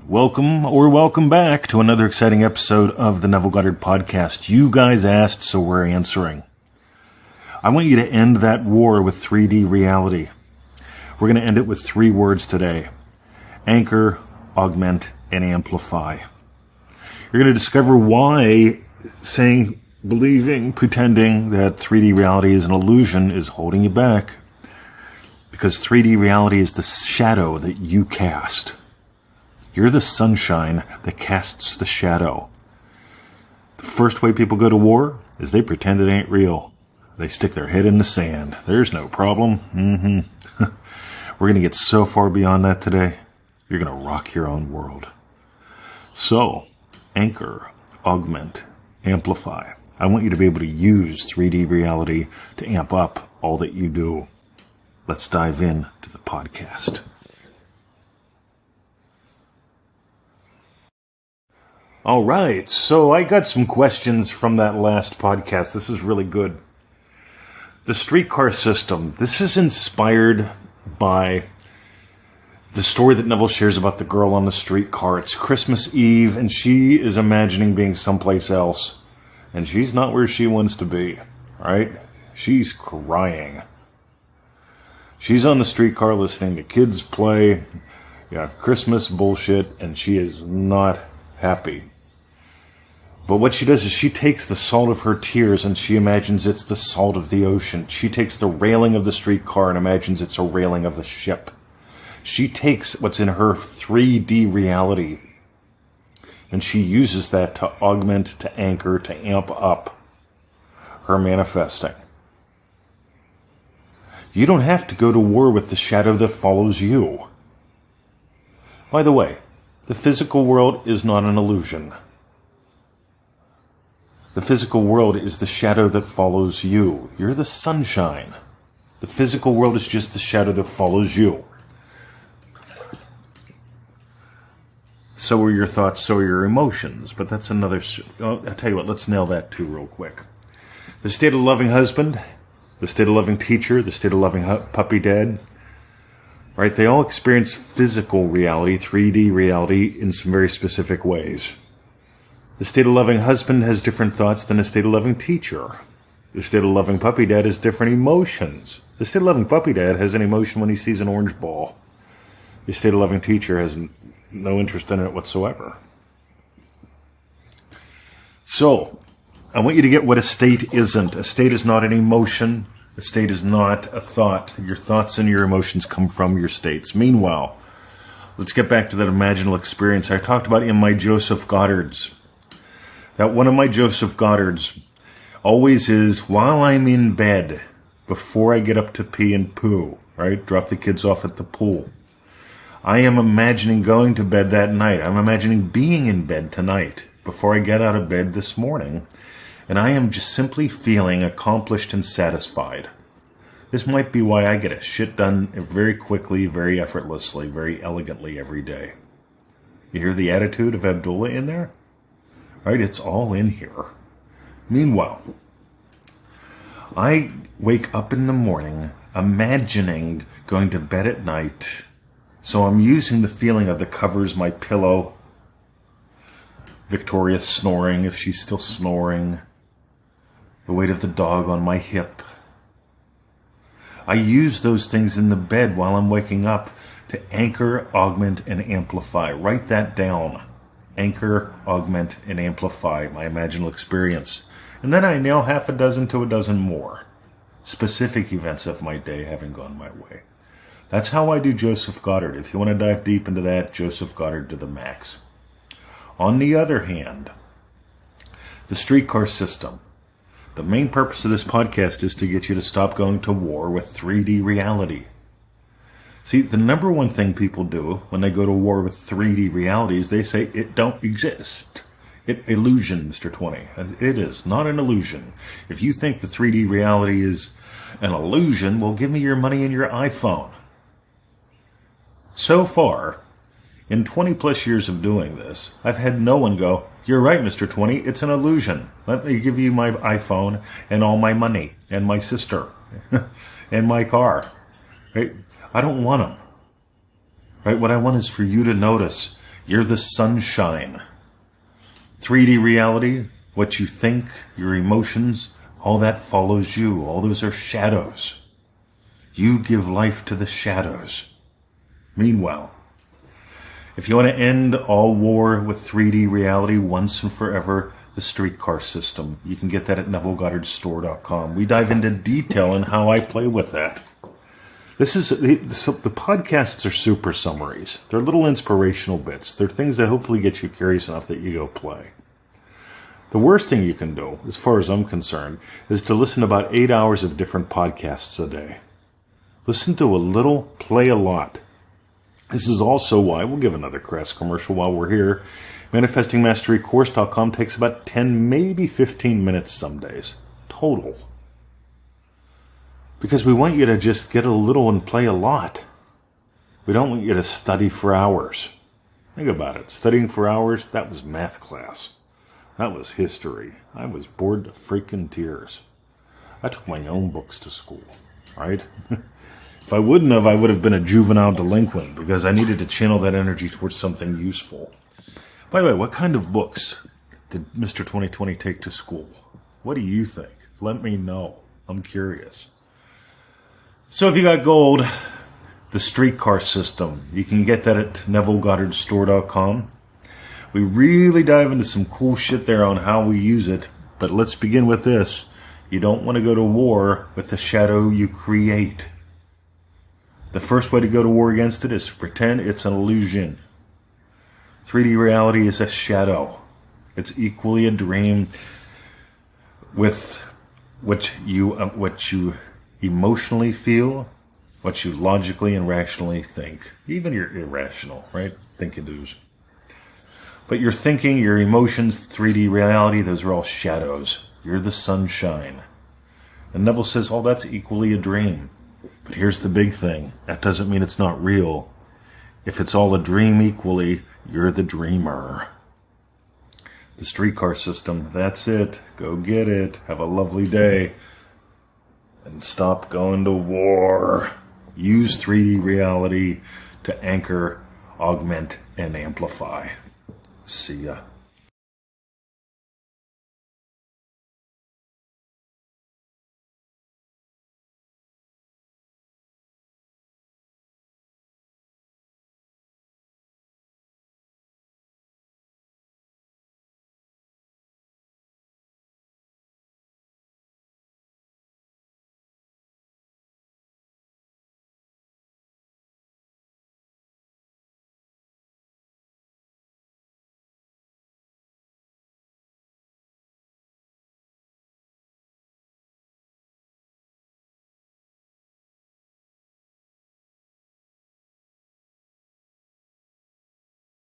Welcome back to another exciting episode of the Neville Goddard podcast. You guys asked, so we're answering. I want you to end that war with 3D reality. We're going to end it with 3 words today. Anchor, augment, and amplify. You're going to discover why believing, pretending that 3D reality is an illusion is holding you back. Because 3D reality is the shadow that you cast. You're the sunshine that casts the shadow. The first way people go to war is they pretend it ain't real. They stick their head in the sand. There's no problem. We're going to get so far beyond that today. You're going to rock your own world. So, anchor, augment, amplify. I want you to be able to use 3D reality to amp up all that you do. Let's dive in to the podcast. All right, so I got some questions from that last podcast. This is really good. The Streetcar System. This is inspired by the story that Neville shares about the girl on the streetcar. It's Christmas Eve, and she is imagining being someplace else. And she's not where she wants to be, right? She's crying. She's on the streetcar listening to kids play, Christmas bullshit, and she is not happy. But what she does is she takes the salt of her tears and she imagines it's the salt of the ocean. She takes the railing of the streetcar and imagines it's a railing of the ship. She takes what's in her 3D reality and she uses that to augment, to anchor, to amp up her manifesting. You don't have to go to war with the shadow that follows you. By the way, the physical world is not an illusion. The physical world is the shadow that follows you. You're the sunshine. The physical world is just the shadow that follows you. So are your thoughts, so are your emotions. But that's another... I'll tell you what, let's nail that too real quick. The state of loving husband, the state of loving teacher, the state of loving puppy dad, right? They all experience physical reality, 3D reality, in some very specific ways. The state of loving husband has different thoughts than the state of loving teacher. The state of loving puppy dad has different emotions. The state of loving puppy dad has an emotion when he sees an orange ball. The state of loving teacher has no interest in it whatsoever. So, I want you to get what a state isn't. A state is not an emotion. A state is not a thought. Your thoughts and your emotions come from your states. Meanwhile, let's get back to that imaginal experience I talked about in my Joseph Goddard's. That one of my Joseph Goddard's always is while I'm in bed, before I get up to pee and poo, right? Drop the kids off at the pool. I am imagining going to bed that night. I'm imagining being in bed tonight before I get out of bed this morning. And I am just simply feeling accomplished and satisfied. This might be why I get a shit done very quickly, very effortlessly, very elegantly every day. You hear the attitude of Abdullah in there? Right, it's all in here. Meanwhile, I wake up in the morning imagining going to bed at night. So I'm using the feeling of the covers, my pillow, Victoria snoring if she's still snoring, the weight of the dog on my hip. I use those things in the bed while I'm waking up to anchor, augment, and amplify. Write that down. Anchor, augment, and amplify my imaginal experience. And then I nail half a dozen to a dozen more specific events of my day having gone my way. That's how I do Joseph Goddard. If you want to dive deep into that, Joseph Goddard to the max. On the other hand, the Streetcar System. The main purpose of this podcast is to get you to stop going to war with 3D reality. See, the number one thing people do when they go to war with 3D reality is they say, it don't exist. It illusion, Mr. 20. It is not an illusion. If you think the 3D reality is an illusion, well, give me your money and your iPhone. So far, in 20 plus years of doing this, I've had no one go, you're right, Mr. 20, it's an illusion. Let me give you my iPhone and all my money and my sister and my car. Right? I don't want them. Right? What I want is for you to notice You're the sunshine. 3D reality, what you think, your emotions, all that follows you. All those are shadows. You give life to the shadows. Meanwhile, if you want to end all war with 3D reality once and forever, the Streetcar System. You can get that at NevilleGoddardStore.com. We dive into detail in how I play with that. The podcasts are super summaries. They're little inspirational bits. They're things that hopefully get you curious enough that you go play. The worst thing you can do, as far as I'm concerned, is to listen to about 8 hours of different podcasts a day. Listen to a little, play a lot. This is also why, we'll give another crass commercial while we're here, ManifestingMasteryCourse.com takes about 10, maybe 15 minutes some days, total. Because we want you to just get a little and play a lot. We don't want you to study for hours. Think about it. Studying for hours, that was math class. That was history. I was bored to freaking tears. I took my own books to school, right? If I wouldn't have, I would have been a juvenile delinquent because I needed to channel that energy towards something useful. By the way, what kind of books did Mr. 2020 take to school? What do you think? Let me know. I'm curious. So if you got gold, the Streetcar System, you can get that at NevilleGoddardStore.com. We really dive into some cool shit there on how we use it, but let's begin with this. You don't want to go to war with the shadow you create. The first way to go to war against it is to pretend it's an illusion. 3D reality is a shadow. It's equally a dream with what you emotionally feel, what you logically and rationally think. Even your irrational, right? Think-a-doos. But your thinking, your emotions, 3D reality, those are all shadows. You're the sunshine. And Neville says, oh, that's equally a dream. But here's the big thing. That doesn't mean it's not real. If it's all a dream equally, you're the dreamer. The Streetcar System, that's it. Go get it. Have a lovely day. And stop going to war. Use 3D reality to anchor, augment, and amplify. See ya.